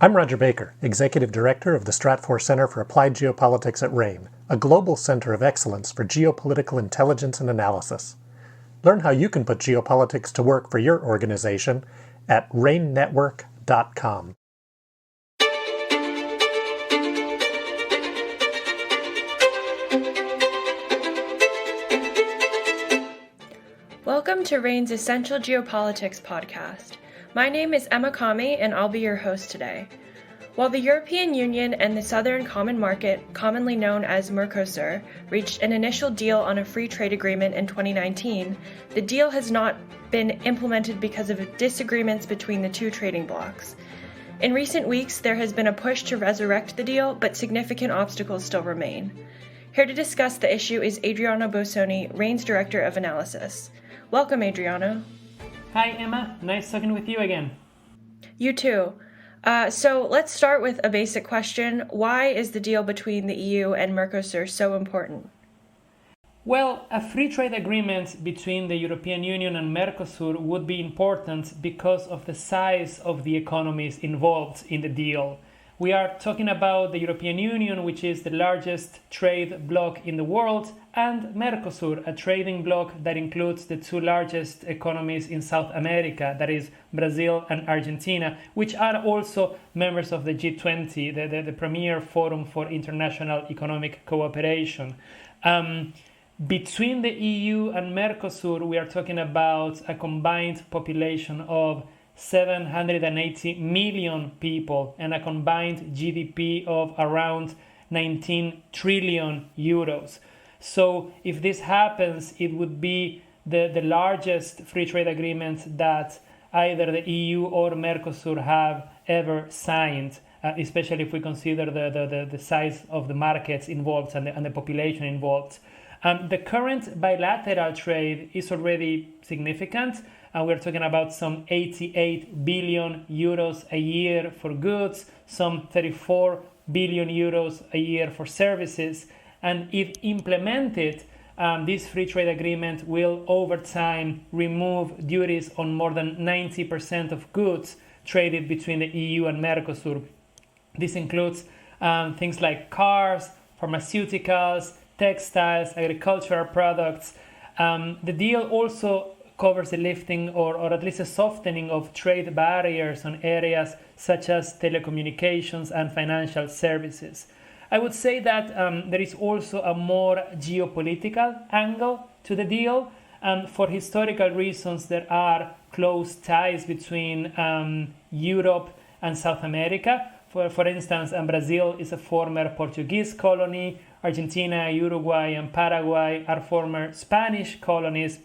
I'm Roger Baker, Executive Director of the Stratfor Center for Applied Geopolitics at RANE, a global center of excellence for geopolitical intelligence and analysis. Learn how you can put geopolitics to work for your organization at ranenetwork.com. Welcome to RANE's Essential Geopolitics podcast. My name is Emma Kami, and I'll be your host today. While the European Union and the Southern Common Market, commonly known as Mercosur, reached an initial deal on a free trade agreement in 2019, the deal has not been implemented because of disagreements between the two trading blocs. In recent weeks, there has been a push to resurrect the deal, but significant obstacles still remain. Here to discuss the issue is Adriano Bosoni, RANE's Director of Analysis. Welcome, Adriano. Hi, Emma. Nice talking with you again. You too. So let's start with a basic question. Why is the deal between the EU and Mercosur so important? Well, a free trade agreement between the European Union and Mercosur would be important because of the size of the economies involved in the deal. We are talking about the European Union, which is the largest trade bloc in the world, and Mercosur, a trading bloc that includes the two largest economies in South America, that is Brazil and Argentina, which are also members of the G20, the premier forum for international economic cooperation. Between the EU and Mercosur, we are talking about a combined population of 780 million people and a combined GDP of around 19 trillion euros. So if this happens, it would be the largest free trade agreement that either the EU or Mercosur have ever signed, especially if we consider the size of the markets involved and the population involved. The current bilateral trade is already significant. We're talking about some 88 billion euros a year for goods, some 34 billion euros a year for services. And if implemented, this free trade agreement will over time remove duties on more than 90% of goods traded between the EU and Mercosur. This includes things like cars, pharmaceuticals, textiles, agricultural products. The deal also covers the lifting or at least a softening of trade barriers on areas such as telecommunications and financial services. I would say that there is also a more geopolitical angle to the deal. For historical reasons, there are close ties between Europe and South America. For instance, Brazil is a former Portuguese colony. Argentina, Uruguay, and Paraguay are former Spanish colonies.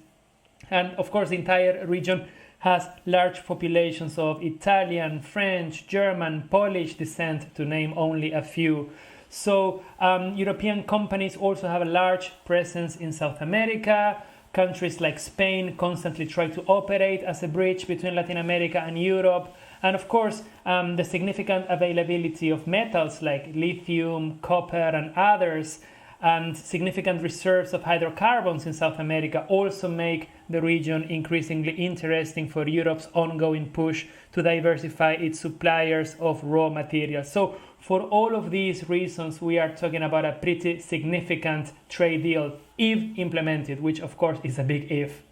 And of course, the entire region has large populations of Italian, French, German, Polish descent, to name only a few. So European companies also have a large presence in South America. Countries like Spain constantly try to operate as a bridge between Latin America and Europe. And of course, the significant availability of metals like lithium, copper, and others, and significant reserves of hydrocarbons in South America also make the region increasingly interesting for Europe's ongoing push to diversify its suppliers of raw materials. So for all of these reasons, we are talking about a pretty significant trade deal if implemented, which of course is a big if.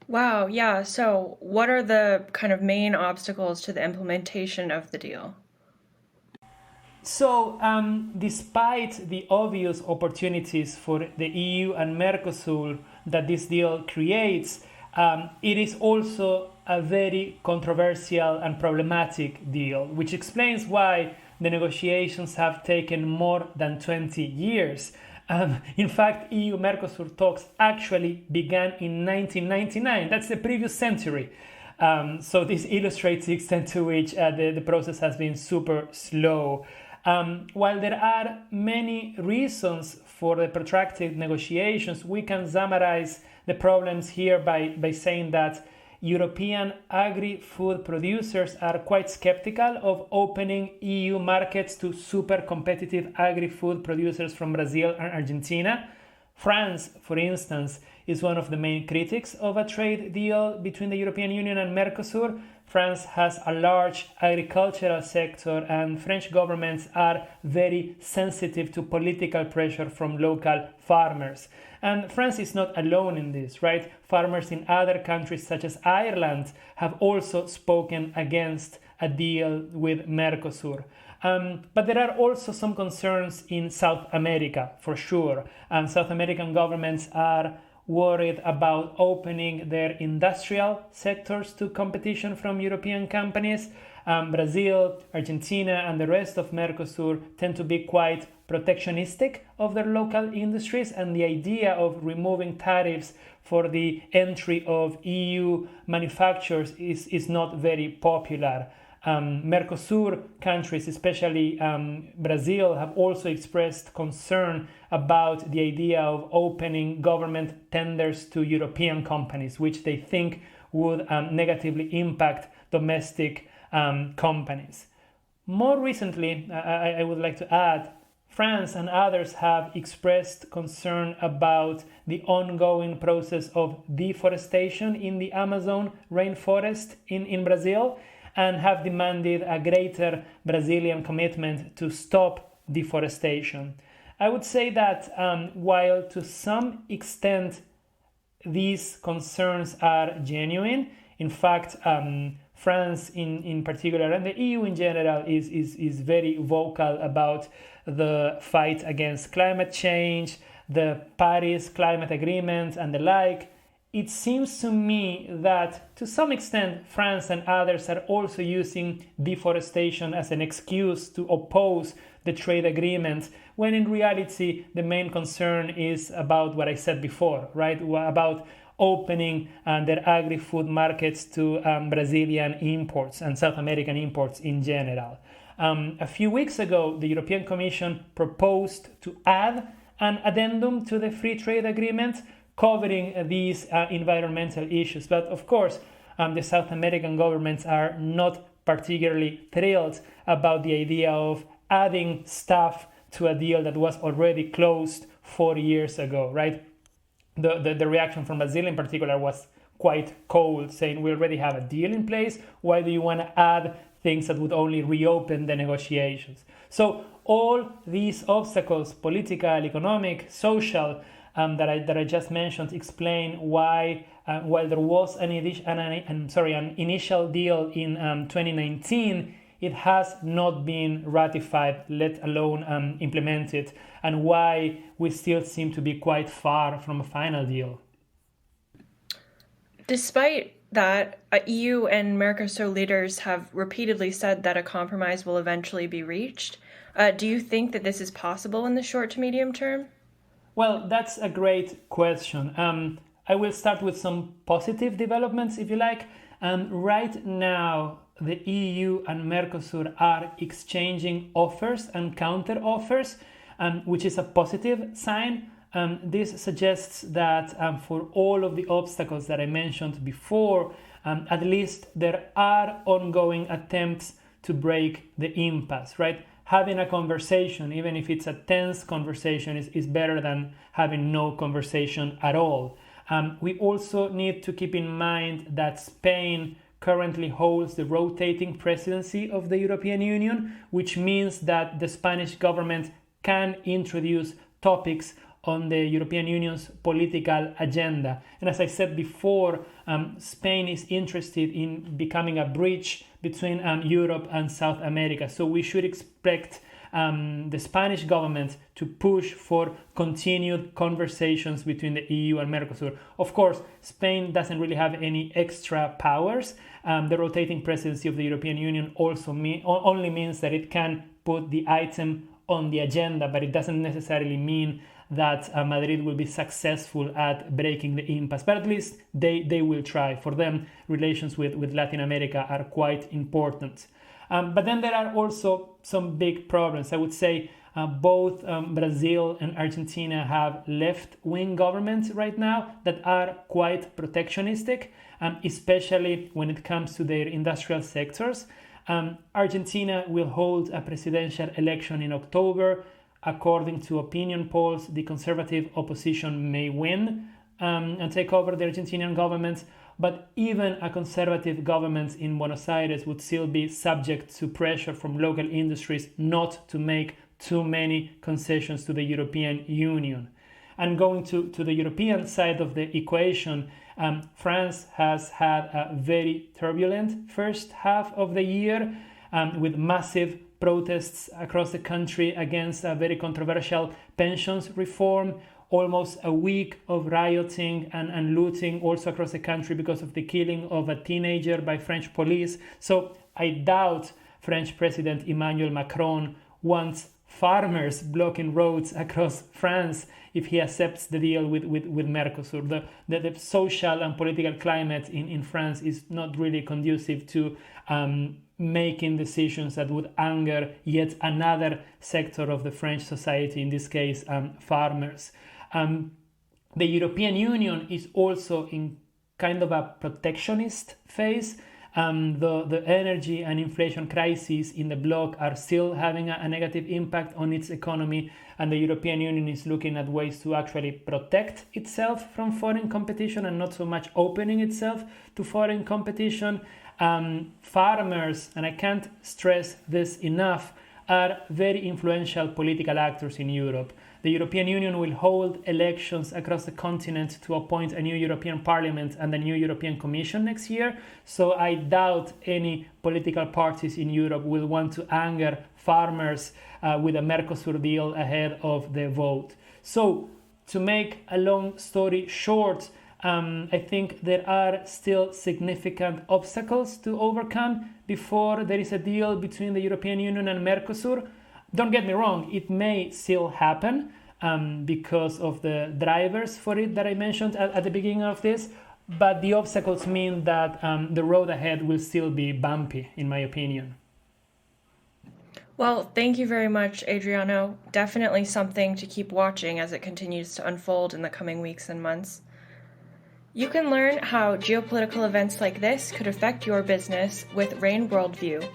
Wow, yeah. So what are the kind of main obstacles to the implementation of the deal? So, despite the obvious opportunities for the EU and Mercosur that this deal creates, it is also a very controversial and problematic deal, which explains why the negotiations have taken more than 20 years. In fact, EU-Mercosur talks actually began in 1999. That's the previous century. So this illustrates the extent to which the process has been super slow. While there are many reasons for the protracted negotiations, we can summarize the problems here by saying that European agri-food producers are quite skeptical of opening EU markets to super competitive agri-food producers from Brazil and Argentina. France, for instance, is one of the main critics of a trade deal between the European Union and Mercosur. France has a large agricultural sector, and French governments are very sensitive to political pressure from local farmers. And France is not alone in this, right? Farmers in other countries such as Ireland have also spoken against a deal with Mercosur. But there are also some concerns in South America, for sure. South American governments are worried about opening their industrial sectors to competition from European companies. Brazil, Argentina, and the rest of Mercosur tend to be quite protectionistic of their local industries, and the idea of removing tariffs for the entry of EU manufacturers is not very popular. Mercosur countries, especially Brazil, have also expressed concern about the idea of opening government tenders to European companies, which they think would negatively impact domestic companies. More recently, I would like to add, France and others have expressed concern about the ongoing process of deforestation in the Amazon rainforest in Brazil, and have demanded a greater Brazilian commitment to stop deforestation. I would say that while to some extent these concerns are genuine, in fact, France in particular, and the EU in general, is very vocal about the fight against climate change, the Paris Climate Agreement, and the like. It seems to me that to some extent France and others are also using deforestation as an excuse to oppose the trade agreement, when in reality the main concern is about what I said before, right? About opening their agri-food markets to Brazilian imports and South American imports in general. A few weeks ago, the European Commission proposed to add an addendum to the free trade agreement covering these environmental issues. But of course, the South American governments are not particularly thrilled about the idea of adding stuff to a deal that was already closed 4 years ago, right? The reaction from Brazil in particular was quite cold, saying we already have a deal in place. Why do you want to add things that would only reopen the negotiations? So all these obstacles, political, economic, social, that I just mentioned, explain why, while there was an initial deal in 2019, it has not been ratified, let alone implemented, and why we still seem to be quite far from a final deal. Despite that, EU and Mercosur leaders have repeatedly said that a compromise will eventually be reached. Do you think that this is possible in the short to medium term? Well, that's a great question. I will start with some positive developments, if you like. Right now, the EU and Mercosur are exchanging offers and counter offers, which is a positive sign. This suggests that for all of the obstacles that I mentioned before, at least there are ongoing attempts to break the impasse, right? Having a conversation, even if it's a tense conversation, is better than having no conversation at all. We also need to keep in mind that Spain currently holds the rotating presidency of the European Union, which means that the Spanish government can introduce topics on the European Union's political agenda. And as I said before, Spain is interested in becoming a bridge between Europe and South America. So we should expect the Spanish government to push for continued conversations between the EU and Mercosur. Of course, Spain doesn't really have any extra powers. The rotating presidency of the European Union also only means that it can put the item on the agenda, but it doesn't necessarily mean that Madrid will be successful at breaking the impasse. But at least they will try. For them, relations with Latin America are quite important. But then there are also some big problems. I would say both Brazil and Argentina have left-wing governments right now that are quite protectionistic, especially when it comes to their industrial sectors. Argentina will hold a presidential election in October. According to opinion polls, the conservative opposition may win and take over the Argentinian government, but even a conservative government in Buenos Aires would still be subject to pressure from local industries not to make too many concessions to the European Union. And going to the European side of the equation, France has had a very turbulent first half of the year with massive protests across the country against a very controversial pensions reform, almost a week of rioting and looting also across the country because of the killing of a teenager by French police. So I doubt French President Emmanuel Macron wants farmers blocking roads across France if he accepts the deal with Mercosur. The social and political climate in France is not really conducive to making decisions that would anger yet another sector of the French society, in this case farmers. The European Union is also in kind of a protectionist phase. The energy and inflation crises in the bloc are still having a negative impact on its economy, and the European Union is looking at ways to actually protect itself from foreign competition and not so much opening itself to foreign competition. Farmers, and I can't stress this enough, are very influential political actors in Europe. The European Union will hold elections across the continent to appoint a new European Parliament and a new European Commission next year, so I doubt any political parties in Europe will want to anger farmers with a Mercosur deal ahead of the vote. So, to make a long story short, I think there are still significant obstacles to overcome before there is a deal between the European Union and Mercosur. Don't get me wrong, it may still happen because of the drivers for it that I mentioned at the beginning of this, but the obstacles mean that the road ahead will still be bumpy, in my opinion. Well, thank you very much, Adriano. Definitely something to keep watching as it continues to unfold in the coming weeks and months. You can learn how geopolitical events like this could affect your business with RANE Worldview.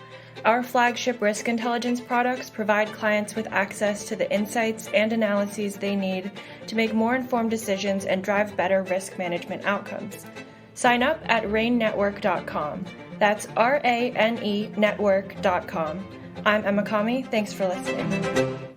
Our flagship risk intelligence products provide clients with access to the insights and analyses they need to make more informed decisions and drive better risk management outcomes. Sign up at ranenetwork.com. That's RANE network.com. I'm Emma Kami. Thanks for listening.